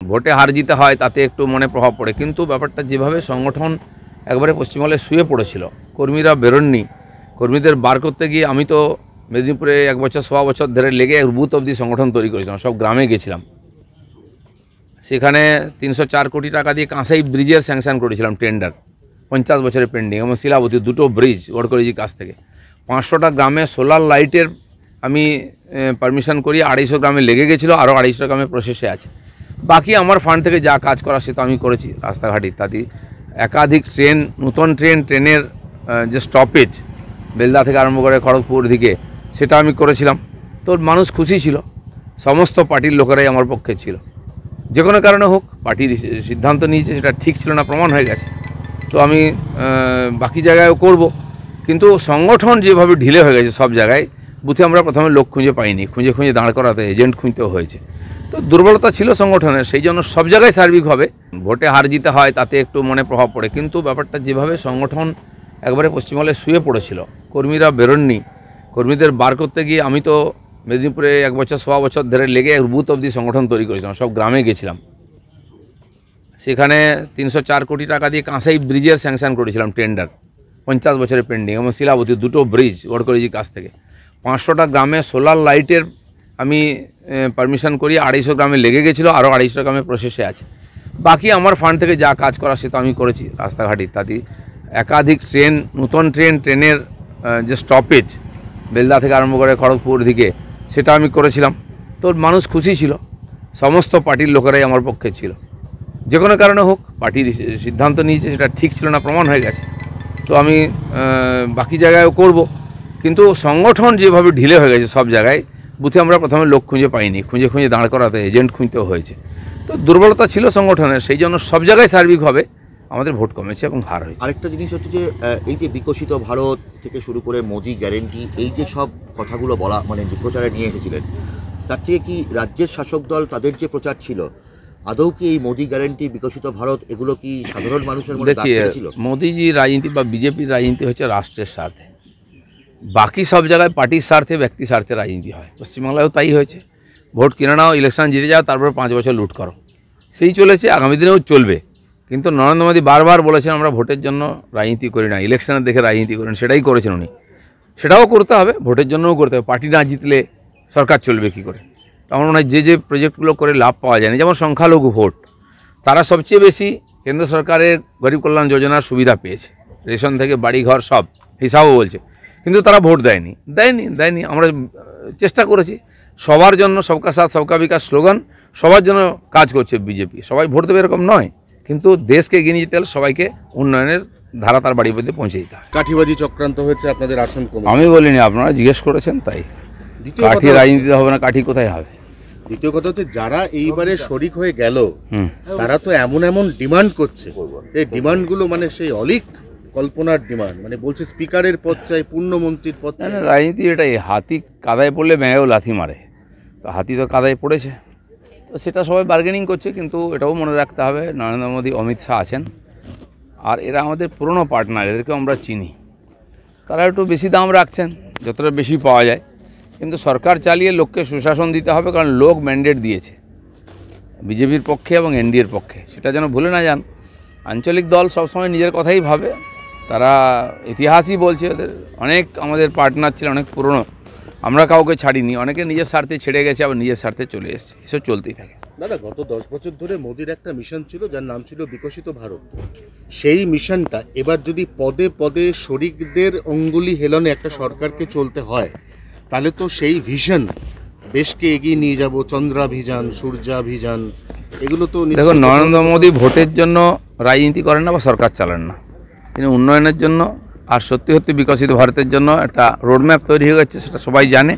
ভোটে হার জিতে হয় তাতে একটু মনে প্রভাব পড়ে, কিন্তু ব্যাপারটা যেভাবে সংগঠন একবারে পশ্চিমবঙ্গে শুয়ে পড়েছিল, কর্মীরা বেরোননি, কর্মীদের বার করতে গিয়ে আমি তো মেদিনীপুরে 1 বছর 1.25 বছর ধরে লেগে বুথ অবধি সংগঠন তৈরি করেছিলাম, সব গ্রামে গেছিলাম। সেখানে 304 কোটি টাকা দিয়ে কাঁসাই ব্রিজের স্যাংশন করেছিলাম, টেন্ডার 50 বছরের পেন্ডিং, এবং শিলাবতী দুটো ব্রিজ গডকরিজির কাছ থেকে। 500টা গ্রামে সোলার লাইটের আমি পারমিশন করি, 250 গ্রামে লেগে গেছিলো, আরও 250 গ্রামে প্রসেসে আছে। বাকি আমার ফান্ড থেকে যা কাজ করা সে তো আমি করেছি, রাস্তাঘাট ইত্যাদি। একাধিক ট্রেন, নতুন ট্রেনের যে স্টপেজ বেলদা থেকে আরম্ভ করে খড়গপুর দিকে, সেটা আমি করেছিলাম। তো মানুষ খুশি ছিল, সমস্ত পার্টির লোকেরাই আমার পক্ষে ছিল। যে কোনো কারণে হোক, পার্টির সিদ্ধান্ত নিয়েছে, সেটা ঠিক ছিল না প্রমাণ হয়ে গেছে। তো আমি বাকি জায়গায়ও করব, কিন্তু সংগঠন যেভাবে ঢিলে হয়ে গেছে সব জায়গায়, বুথে আমরা প্রথমে লোক খুঁজে পাইনি, খুঁজে দাঁড় করাতে এজেন্ট খুঁজতেও হয়েছে। তো দুর্বলতা ছিল সংগঠনের, সেই জন্য সব জায়গায় সার্বিকভাবে ভোটে হার জিতে হয় তাতে একটু মনে প্রভাব পড়ে, কিন্তু ব্যাপারটা যেভাবে সংগঠন একবারে পশ্চিমবঙ্গে শুয়ে পড়েছিল, কর্মীরা বেরোননি, কর্মীদের বার করতে গিয়ে আমি তো মেদিনীপুরে 1 বছর 1.25 বছর ধরে লেগে বুথ অবধি সংগঠন তৈরি করেছিলাম, সব গ্রামে গেছিলাম। সেখানে 304 কোটি টাকা দিয়ে কাঁসাই ব্রিজের স্যাংশন করেছিলাম, টেন্ডার 50 বছরের পেন্ডিং, এবং শিলাবতী দুটো ব্রিজ গডকরিজির কাছ থেকে। 500টা গ্রামে সোলার লাইটের আমি পারমিশন করি, 250 গ্রামে লেগে গেছিলো, আরও 250 গ্রামে প্রসেসে আছে। বাকি আমার ফান্ড থেকে যা কাজ করা সে তো আমি করেছি, রাস্তাঘাট ইত্যাদি। একাধিক ট্রেন, নতুন ট্রেনের যে স্টপেজ বেলদা থেকে আরম্ভ করে খড়গপুর দিকে, সেটা আমি করেছিলাম। তো মানুষ খুশি ছিল, সমস্ত পার্টির লোকেরাই আমার পক্ষে ছিল। যে কোনো কারণে হোক, পার্টির সিদ্ধান্ত নিয়েছে, সেটা ঠিক ছিল না প্রমাণ হয়ে গেছে। তো আমি বাকি জায়গায়ও করব, কিন্তু সংগঠন যেভাবে ঢিলে হয়ে গেছে সব জায়গায়, বুথে আমরা প্রথমে লোক খুঁজে পাইনি, খুঁজে দাঁড় করাতে এজেন্ট খুঁজতেও হয়েছে। তো দুর্বলতা ছিল সংগঠনের, সেই জন্য সব জায়গায় সার্বিকভাবে আমাদের ভোট কমেছে এবং হার হয়েছে। আরেকটা জিনিস হচ্ছে যে এই যে বিকশিত ভারত থেকে শুরু করে মোদি গ্যারেন্টি, এই যে সব কথাগুলো বলা মানে প্রচারে নিয়ে এসেছিলেন, তার থেকে কি রাজ্যের শাসক দল তাদের যে প্রচার ছিল, আদৌ কি এই মোদি গ্যারেন্টি, বিকশিত ভারত, এগুলো কি সাধারণ মানুষের মধ্যে দেখিয়ে ছিল? মোদিজি রাজনীতি বা বিজেপির রাজনীতি হচ্ছে রাষ্ট্রের স্বার্থে, বাকি সব জায়গায় পার্টির স্বার্থে, ব্যক্তি স্বার্থে রাজনীতি হয়। পশ্চিমবাংলায়ও তাই হয়েছে, ভোট কিনে নাও, ইলেকশন জিতে যাও, তারপর 5 বছর লুট করো, সেই চলেছে, আগামী দিনেও চলবে। কিন্তু নরেন্দ্র মোদী বারবার বলেছেন আমরা ভোটের জন্য রাজনীতি করি না, ইলেকশনের দেখে রাজনীতি করেন, সেটাই করেছেন উনি। সেটাও করতে হবে, ভোটের জন্যও করতে হবে। পার্টি না জিতলে সরকার চলবে কী করে? আমার মনে হয় যে প্রজেক্টগুলো করে লাভ পাওয়া যায়নি, যেমন সংখ্যালঘু ভোট, তারা সবচেয়ে বেশি কেন্দ্র সরকারের গরিব কল্যাণ যোজনার সুবিধা পেয়েছে, রেশন থেকে বাড়িঘর সব হিসাবও বলছে, কিন্তু তারা ভোট দেয়নি। আমরা চেষ্টা করেছি সবার জন্য, সবকা সাথ সবকা বিকাশ স্লোগান, সবার জন্য কাজ করছে বিজেপি। সবাই ভোট দেবে এরকম নয়, কিন্তু দেশকে এগিয়ে নিয়ে যেতে হলে সবাইকে উন্নয়নের ধারা তার বাড়ির মধ্যে পৌঁছে দিতে হবে। কাঠিবাজি চক্রান্ত হয়েছে আপনাদের আসন কমে? আমি বলিনি, আপনারা জিজ্ঞেস করেছেন তাই। কাঠি রাজনীতি হবে না, কাঠি কোথায় হবে? দ্বিতীয় কথা হচ্ছে, যারা এইবারে শরিক হয়ে গেল তারা তো এমন ডিমান্ড করছে, এই ডিমান্ডগুলো মানে সেই অলিক কল্পনার ডিমান্ড, মানে বলছে স্পিকারের পদ চাই, পূর্ণমন্ত্রীর পদ চাই। রাজনীতি এটাই, হাতি কাদায় পড়লে ব্যাঙেও লাথি মারে, তো হাতি তো কাদায় পড়েছে, তো সেটা সবাই বার্গেনিং করছে। কিন্তু এটাও মনে রাখতে হবে, নরেন্দ্র মোদী, অমিত শাহ আছেন, আর এরা আমাদের পুরনো পার্টনার, এদেরকেও আমরা চিনি। তারা একটু বেশি দাম রাখছেন, যতটা বেশি পাওয়া যায়, কিন্তু সরকার চালিয়ে লোককে সুশাসন দিতে হবে, কারণ লোক ম্যান্ডেট দিয়েছে বিজেপির পক্ষে এবং এনডিএর পক্ষে, সেটা যেন ভুলে না যান। আঞ্চলিক দল সবসময় নিজের কথাই ভাবে, তারা ইতিহাসই বলছে ওদের অনেক আমাদের পার্টনার ছিল, অনেক পুরনো, আমরা কাউকে ছাড়িনি, অনেকে নিজের স্বার্থে ছেড়ে গেছে, আবার নিজের স্বার্থে চলে এসেছে, এসব চলতেই থাকে। দাদা, গত 10 বছর ধরে মোদির একটা মিশন ছিল, যার নাম ছিল বিকশিত ভারত। সেই মিশনটা এবার যদি পদে পদে শরিকদের অঙ্গুলি হেলনে একটা সরকারকে চলতে হয়, তাহলে তো সেই ভিশন, দেশকে এগিয়ে নিয়ে যাব, চন্দ্রাভিযান, সূর্যাভিযান, এগুলো তো দেখো, নরেন্দ্র মোদী ভোটের জন্য রাজনীতি করেন না বা সরকার চালান না, তিনি উন্নয়নের জন্য আর সত্যি বিকশিত ভারতের জন্য একটা রোডম্যাপ তৈরি হয়ে গেছে, সেটা সবাই জানে।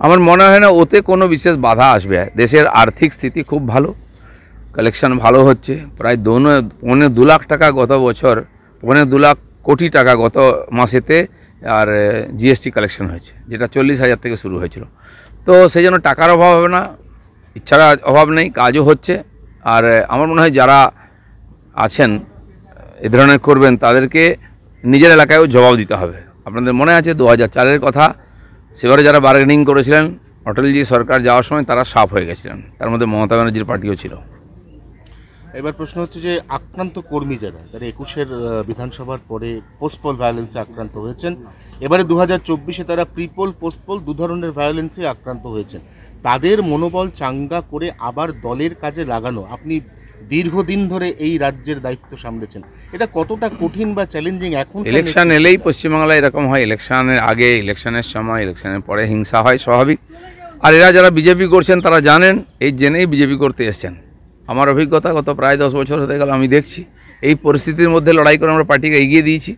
আমার মনে হয় না ওতে কোনো বিশেষ বাধা আসবে। দেশের আর্থিক স্থিতি খুব ভালো, কালেকশন ভালো হচ্ছে, প্রায় 2.25 লাখ টাকা গত বছর, 2.25 লাখ কোটি টাকা গত মাসেতে, আর জিএসটি কালেকশন হয়েছে, যেটা 40,000 থেকে শুরু হয়েছিল। তো সেই জন্য টাকার অভাব হবে না, ইচ্ছার অভাব নেই, কাজও হচ্ছে। আর আমার মনে হয় যারা আছেন এ ধরনের করবেন, তাদেরকে নিজের এলাকায়ও জবাব দিতে হবে। আপনাদের মনে আছে 2004-এর কথা, সেবারে যারা বার্গেনিং করেছিলেন অটলজি সরকার যাওয়ার সময়, তারা সাফ হয়ে গেছিলেন, তার মধ্যে মমতা ব্যানার্জির পার্টিও ছিল। এবার প্রশ্ন হচ্ছে যে আক্রান্ত কর্মী যারা 21-এর বিধানসভার পরে পোস্টপোল ভায়োলেন্সে আক্রান্ত হয়েছেন, এবারে 2024-এ তারা প্রিপোল পোস্টপোল দু ধরনের ভায়োলেন্সে আক্রান্ত হয়েছেন, তাদের মনোবল চাঙ্গা করে আবার দলের কাজে লাগানো, আপনি দীর্ঘদিন ধরে এই রাজ্যের দায়িত্ব সামলেছেন, এটা কতটা কঠিন বা চ্যালেঞ্জিং? এখন ইলেকশন এলেই পশ্চিমবাংলায় এরকম হয়, ইলেকশনের আগে, ইলেকশনের সময়, ইলেকশনের পরে হিংসা হয়, স্বাভাবিক। আর এরা যারা বিজেপি করছেন তারা জানেন, এই জেনেই বিজেপি করতে এসছেন। আমার অভিজ্ঞতা গত প্রায় 10 বছর হতে গেল, আমি দেখছি এই পরিস্থিতির মধ্যে লড়াই করে আমরা পার্টিকে এগিয়ে দিয়েছি।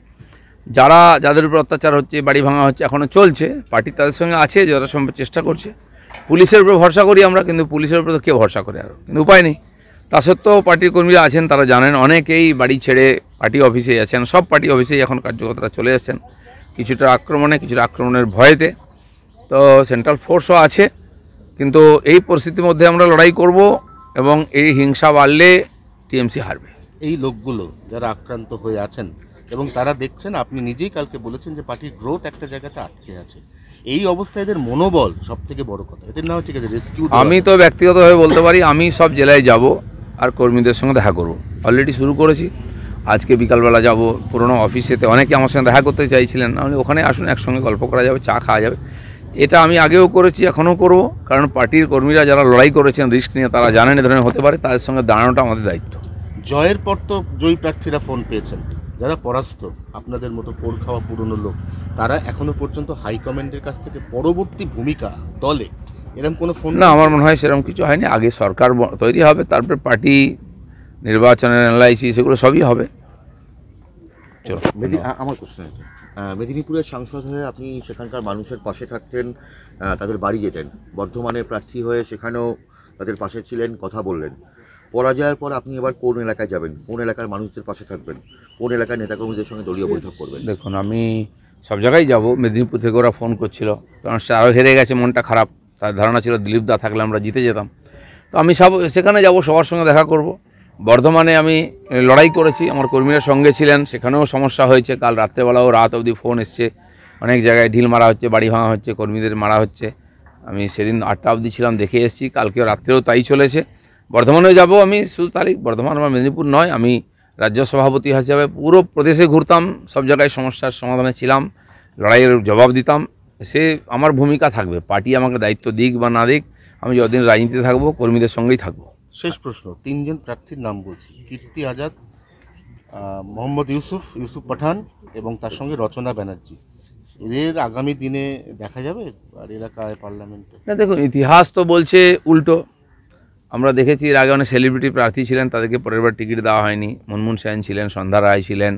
যাদের উপর অত্যাচার হচ্ছে, বাড়ি ভাঙা হচ্ছে, এখনও চলছে, পার্টি তাদের সঙ্গে আছে, যথাসম্ভব চেষ্টা করছে। পুলিশের উপর ভরসা করি আমরা, কিন্তু পুলিশের উপর তো কেউ ভরসা করে আরও, কিন্তু উপায় নেই। তা সত্ত্বেও পার্টির কর্মীরা আছেন, তারা জানেন, অনেকেই বাড়ি ছেড়ে পার্টি অফিসে আছেন, সব পার্টি অফিসেই এখন কার্যকর্তারা চলে এসেছেন, কিছুটা আক্রমণের ভয়েতে। তো সেন্ট্রাল ফোর্সও আছে, কিন্তু এই পরিস্থিতির মধ্যে আমরা লড়াই করব এবং এই হিংসা বাড়লে টিএমসি হারবে। এই লোকগুলো যারা আক্রান্ত হয়ে আছেন এবং তারা দেখছেন, আপনি নিজেই কালকে বলেছেন যে পার্টির গ্রোথ একটা জায়গাতে আটকে আছে, এই অবস্থায় এদের মনোবল সব থেকে বড় কথা, এদের নাও ঠিক আছে রেস্কিউ। আমি তো ব্যক্তিগতভাবে বলতে পারি, আমি সব জেলায় যাব আর কর্মীদের সঙ্গে দেখা করব, অলরেডি শুরু করেছি। আজকে বিকালবেলা যাব পুরনো অফিসেতে, অনেকে আমার সঙ্গে দেখা করতে চাইছিলেন, আমি ওখানে আসুন, একসঙ্গে গল্প করা যাবে, চা খাওয়া যাবে। এটা আমি আগেও করেছি, এখনও করব, কারণ পার্টির কর্মীরা যারা লড়াই করেছেন রিস্ক নিয়ে, তারা জানেন এ ধরনের হতে পারে, তাদের সঙ্গে দাঁড়ানোটা আমাদের দায়িত্ব। জয়ের পর তো জয়ী প্রার্থীরা ফোন পেয়েছেন, যারা পরাস্ত আপনাদের মতো পোড় খাওয়া পুরনো লোক, তারা এখনো পর্যন্ত হাইকমান্ডের কাছ থেকে পরবর্তী ভূমিকা দলে এরকম কোনো ফোন? না, আমার মনে হয় সেরকম কিছু হয়নি। আগে সরকার তৈরি হবে, তারপরে পার্টি নির্বাচনের অ্যানালাইসিস এগুলো সবই হবে। চলো, আমার কোশ্চেন এটা, মেদিনীপুরের সাংসদ হয়ে আপনি সেখানকার মানুষের পাশে থাকতেন, তাদের বাড়ি যেতেন, বর্ধমানে প্রার্থী হয়ে সেখানেও তাদের পাশে ছিলেন, কথা বললেন। পরাজয়ের পর আপনি এবার কোন এলাকায় যাবেন, কোন এলাকার মানুষদের পাশে থাকবেন, কোন এলাকার নেতাকর্মীদের সঙ্গে দলীয় বৈঠক করবেন? দেখুন, আমি সব জায়গায় যাব। মেদিনীপুর থেকে ওরা ফোন করছিল, কারণ সে আরও হেরে গেছে, মনটা খারাপ, তার ধারণা ছিল দিলীপ দা থাকলে আমরা জিতে যেতাম। তো আমি সেখানে যাব, সবার সঙ্গে দেখা করব। বর্ধমানে আমি লড়াই করেছি, আমার কর্মীরা সঙ্গে ছিলেন, সেখানেও সমস্যা হয়েছে। কাল রাত্রেবেলাও রাত অবধি ফোন এসছে, অনেক জায়গায় ঢিল মারা হচ্ছে, বাড়ি ভাঙা হচ্ছে, কর্মীদের মারা হচ্ছে। আমি সেদিন 8টা অবধি ছিলাম, দেখে এসেছি। কালকেও রাত্রেও তাই চলেছে। বর্ধমানেও যাব আমি 16 তারিখ। বর্ধমান আমার মেদিনীপুর নয়, আমি রাজ্য সভাপতি হিসাবে পুরো প্রদেশে ঘুরতাম, সব জায়গায় সমস্যার সমাধানে ছিলাম, লড়াইয়ের জবাব দিতাম। সে আমার ভূমিকা থাকবে, পার্টি আমাকে দায়িত্ব দিক বা না দিক, আমি যতদিন রাজনীতিতে থাকবো কর্মীদের সঙ্গেই থাকবো। শেষ প্রশ্ন, 3 জন প্রার্থীর নাম বলছি, কীর্তি আজাদ, মোহাম্মদ ইউসুফ পাঠান এবং তার সঙ্গে রচনা ব্যানার্জি। এদের আগামী দিনে দেখা যাবে আর এলাকায় পার্লামেন্টে? না, দেখুন, ইতিহাস তো বলছে উল্টো। আমরা দেখেছি এর আগে অনেক সেলিব্রিটি প্রার্থী ছিলেন, তাদেরকে পরের বার টিকিট দেওয়া হয়নি। মনমোহন সেন ছিলেন, সন্ধ্যা রায় ছিলেন,